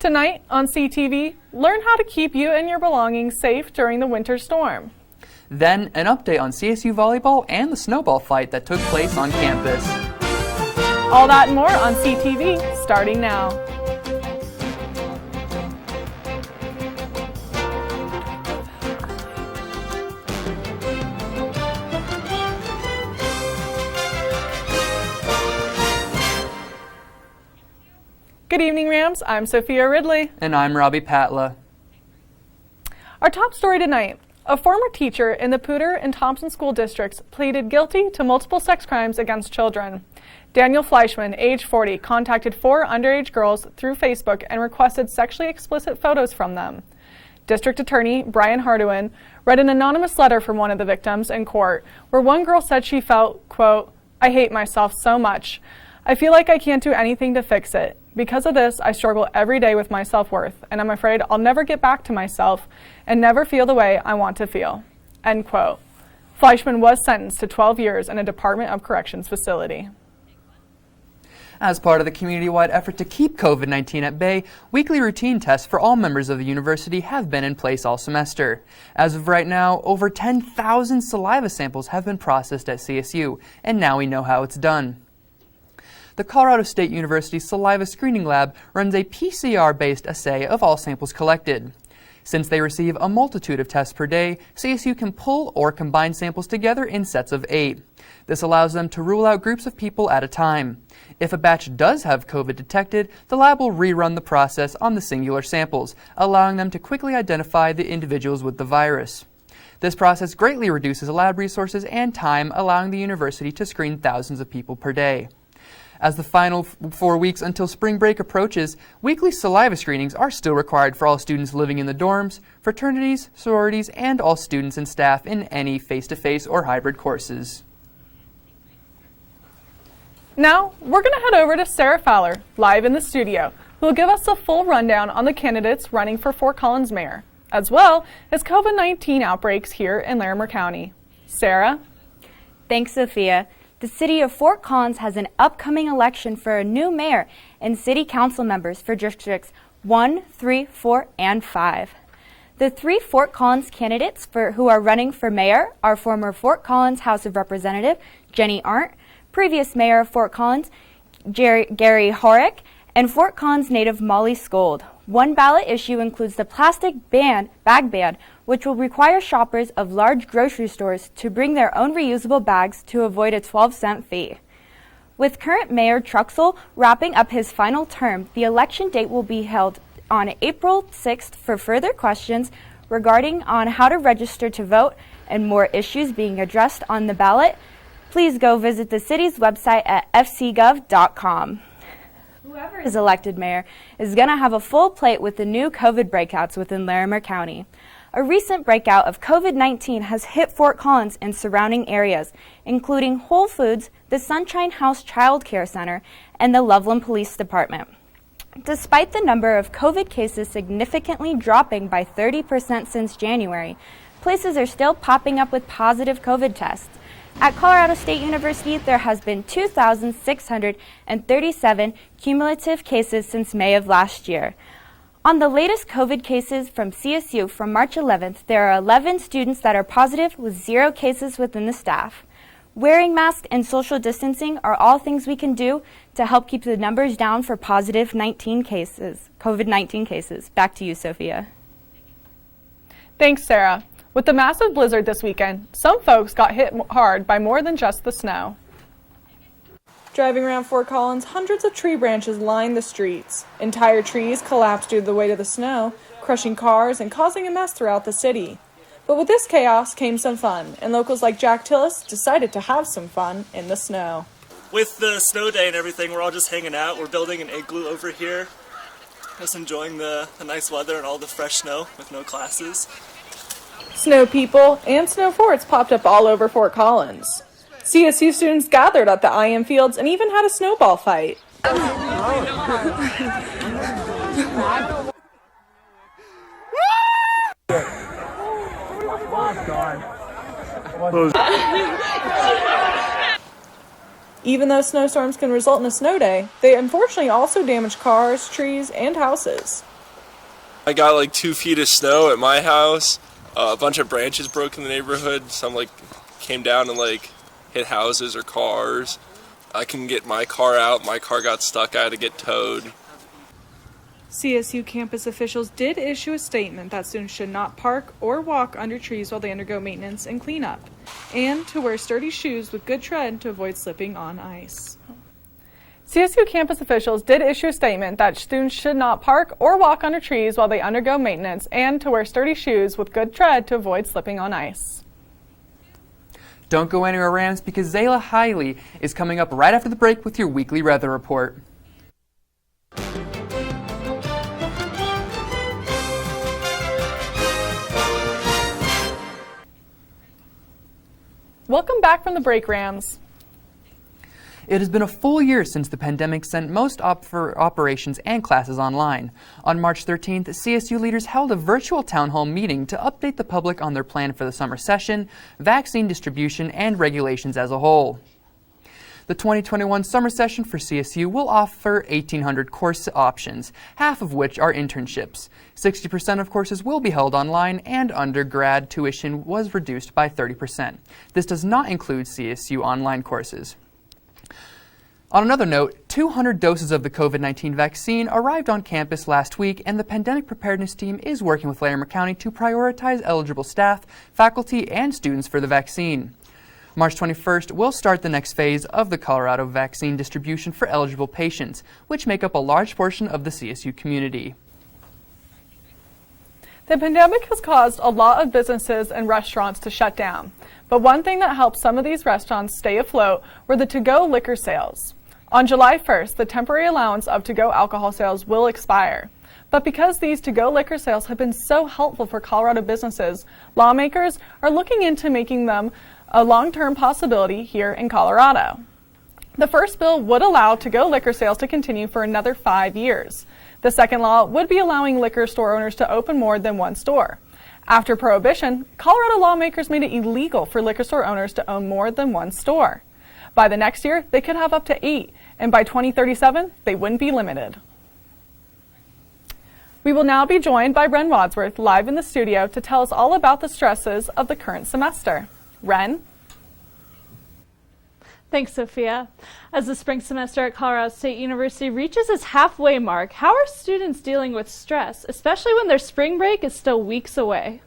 Tonight on CTV, learn how to keep you and your belongings safe during the winter storm. Then, an update on CSU volleyball and the snowball fight that took place on campus. All that and more on CTV, starting now. Good evening, Rams. I'm Sophia Ridley. And I'm Robbie Patla. Our top story tonight. A former teacher in the Poudre and Thompson school districts pleaded guilty to multiple sex crimes against children. Daniel Fleischman, age 40, contacted 4 underage girls through Facebook and requested sexually explicit photos from them. District Attorney Brian Hardawin read an anonymous letter from one of the victims in court, where one girl said she felt, quote, "I hate myself so much. I feel like I can't do anything to fix it. Because of this, I struggle every day with my self-worth, and I'm afraid I'll never get back to myself and never feel the way I want to feel." End quote. Fleischman was sentenced to 12 years in a Department of Corrections facility. As part of the community-wide effort to keep COVID-19 at bay, weekly routine tests for all members of the university have been in place all semester. As of right now, over 10,000 saliva samples have been processed at CSU, and now we know how it's done. The Colorado State University Saliva Screening Lab runs a PCR-based assay of all samples collected. Since they receive a multitude of tests per day, CSU can pull or combine samples together in sets of 8. This allows them to rule out groups of people at a time. If a batch does have COVID detected, the lab will rerun the process on the singular samples, allowing them to quickly identify the individuals with the virus. This process greatly reduces lab resources and time, allowing the university to screen thousands of people per day. As the final 4 weeks until spring break approaches, weekly saliva screenings are still required for all students living in the dorms, fraternities, sororities, and all students and staff in any face-to-face or hybrid courses. Now, we're going to head over to Sarah Fowler, live in the studio, who will give us a full rundown on the candidates running for Fort Collins mayor, as well as COVID-19 outbreaks here in Larimer County. Sarah? Thanks, Sophia. The city of Fort Collins has an upcoming election for a new mayor and city council members for districts 1, 3, 4, and 5. The 3 Fort Collins candidates who are running for mayor are former Fort Collins House of Representative Jenny Arndt, previous mayor of Fort Collins Gary Horick, and Fort Collins native Molly Scold. One ballot issue includes the plastic bag ban, which will require shoppers of large grocery stores to bring their own reusable bags to avoid a 12-cent fee. With current Mayor Truxell wrapping up his final term, the election date will be held on April 6th. For further questions regarding on how to register to vote and more issues being addressed on the ballot, please go visit the city's website at fcgov.com. Whoever is elected mayor is going to have a full plate with the new COVID breakouts within Larimer County. A recent breakout of COVID-19 has hit Fort Collins and surrounding areas, including Whole Foods, the Sunshine House Child Care Center, and the Loveland Police Department. Despite the number of COVID cases significantly dropping by 30% since January, places are still popping up with positive COVID tests. At Colorado State University, there has been 2,637 cumulative cases since May of last year. On the latest COVID cases from CSU from March 11th, there are 11 students that are positive with 0 cases within the staff. Wearing masks and social distancing are all things we can do to help keep the numbers down for positive COVID-19 cases. Back to you, Sophia. Thanks, Sarah. With the massive blizzard this weekend, some folks got hit hard by more than just the snow. Driving around Fort Collins, hundreds of tree branches line the streets. Entire trees collapsed due to the weight of the snow, crushing cars and causing a mess throughout the city. But with this chaos came some fun, and locals like Jack Tillis decided to have some fun in the snow. With the snow day and everything, we're all just hanging out. We're building an igloo over here, just enjoying the nice weather and all the fresh snow with no classes. Snow people and snow forts popped up all over Fort Collins. CSU students gathered at the IM fields and even had a snowball fight. Even though snowstorms can result in a snow day, they unfortunately also damage cars, trees, and houses. I got like 2 feet of snow at my house. A bunch of branches broke in the neighborhood. Some like came down and like hit houses or cars. I couldn't get my car out. My car got stuck. I had to get towed. CSU campus officials did issue a statement that students should not park or walk under trees while they undergo maintenance and cleanup, and to wear sturdy shoes with good tread to avoid slipping on ice. CSU campus officials did issue a statement that students should not park or walk under trees while they undergo maintenance and to wear sturdy shoes with good tread to avoid slipping on ice. Don't go anywhere, Rams, because Zayla Hiley is coming up right after the break with your weekly weather report. Welcome back from the break, Rams. It has been a full year since the pandemic sent most operations and classes online. On March 13th, CSU leaders held a virtual town hall meeting to update the public on their plan for the summer session, vaccine distribution, and regulations as a whole. The 2021 summer session for CSU will offer 1,800 course options, half of which are internships. 60% of courses will be held online, and undergrad tuition was reduced by 30%. This does not include CSU online courses. On another note, 200 doses of the COVID-19 vaccine arrived on campus last week, and the pandemic preparedness team is working with Larimer County to prioritize eligible staff, faculty, and students for the vaccine. March 21st will start the next phase of the Colorado vaccine distribution for eligible patients, which make up a large portion of the CSU community. The pandemic has caused a lot of businesses and restaurants to shut down, but one thing that helped some of these restaurants stay afloat were the to-go liquor sales. On July 1st, the temporary allowance of to-go alcohol sales will expire. But because these to-go liquor sales have been so helpful for Colorado businesses, lawmakers are looking into making them a long-term possibility here in Colorado. The first bill would allow to-go liquor sales to continue for another 5 years. The second law would be allowing liquor store owners to open more than one store. After Prohibition, Colorado lawmakers made it illegal for liquor store owners to own more than one store. By the next year, they could have up to 8, and by 2037, they wouldn't be limited. We will now be joined by Ren Wadsworth live in the studio to tell us all about the stresses of the current semester. Ren? Thanks, Sophia. As the spring semester at Colorado State University reaches its halfway mark, how are students dealing with stress, especially when their spring break is still weeks away?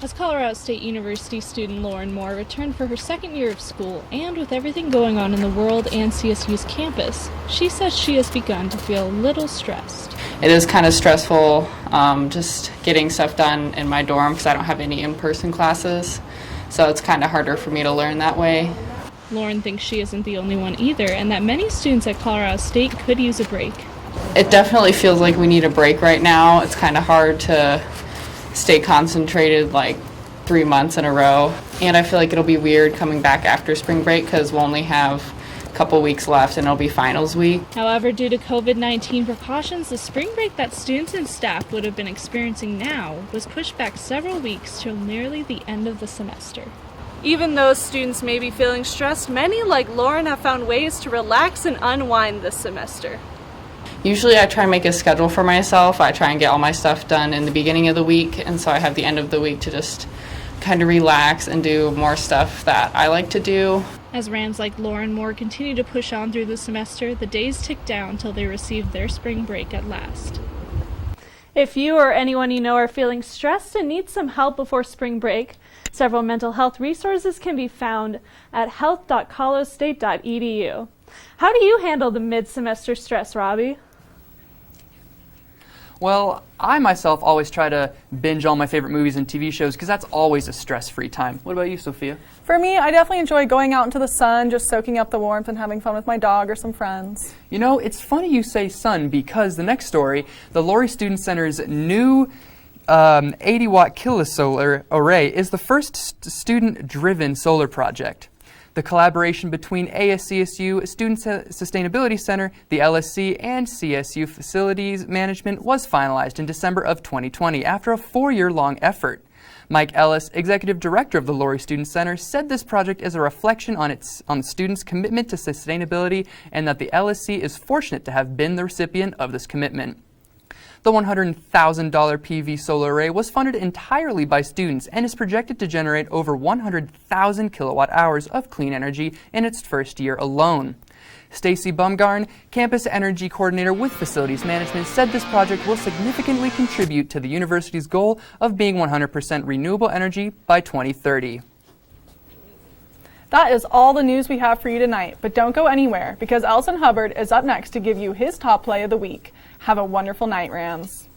As Colorado State University student Lauren Moore returned for her second year of school, and with everything going on in the world and CSU's campus, she says she has begun to feel a little stressed. It is kind of stressful just getting stuff done in my dorm because I don't have any in-person classes, so it's kind of harder for me to learn that way. Lauren thinks she isn't the only one either, and that many students at Colorado State could use a break. It definitely feels like we need a break right now. It's kind of hard to stay concentrated like 3 months in a row, and I feel like it'll be weird coming back after spring break because we'll only have a couple weeks left and it'll be finals week. However, due to COVID-19 precautions, the spring break that students and staff would have been experiencing now was pushed back several weeks till nearly the end of the semester. Even though students may be feeling stressed, many, like Lauren, have found ways to relax and unwind this semester. Usually I try and make a schedule for myself. I try and get all my stuff done in the beginning of the week, and so I have the end of the week to just kind of relax and do more stuff that I like to do. As Rams like Lauren Moore continue to push on through the semester, the days tick down till they receive their spring break at last. If you or anyone you know are feeling stressed and need some help before spring break, several mental health resources can be found at health.colorado.edu. How do you handle the mid-semester stress, Robbie? Well, I myself always try to binge all my favorite movies and TV shows because that's always a stress-free time. What about you, Sophia? For me, I definitely enjoy going out into the sun, just soaking up the warmth and having fun with my dog or some friends. You know, it's funny you say sun because the next story, the Lory Student Center's new 80-watt kilosolar array is the first student-driven solar project. The collaboration between ASCSU Student Sustainability Center, the LSC, and CSU Facilities Management was finalized in December of 2020 after a 4-year-long effort. Mike Ellis, Executive Director of the Lory Student Center, said this project is a reflection on the students' commitment to sustainability and that the LSC is fortunate to have been the recipient of this commitment. The $100,000 PV solar array was funded entirely by students and is projected to generate over 100,000 kilowatt hours of clean energy in its first year alone. Stacy Bumgarn, Campus Energy Coordinator with Facilities Management, said this project will significantly contribute to the university's goal of being 100% renewable energy by 2030. That is all the news we have for you tonight, but don't go anywhere because Elson Hubbard is up next to give you his top play of the week. Have a wonderful night, Rams.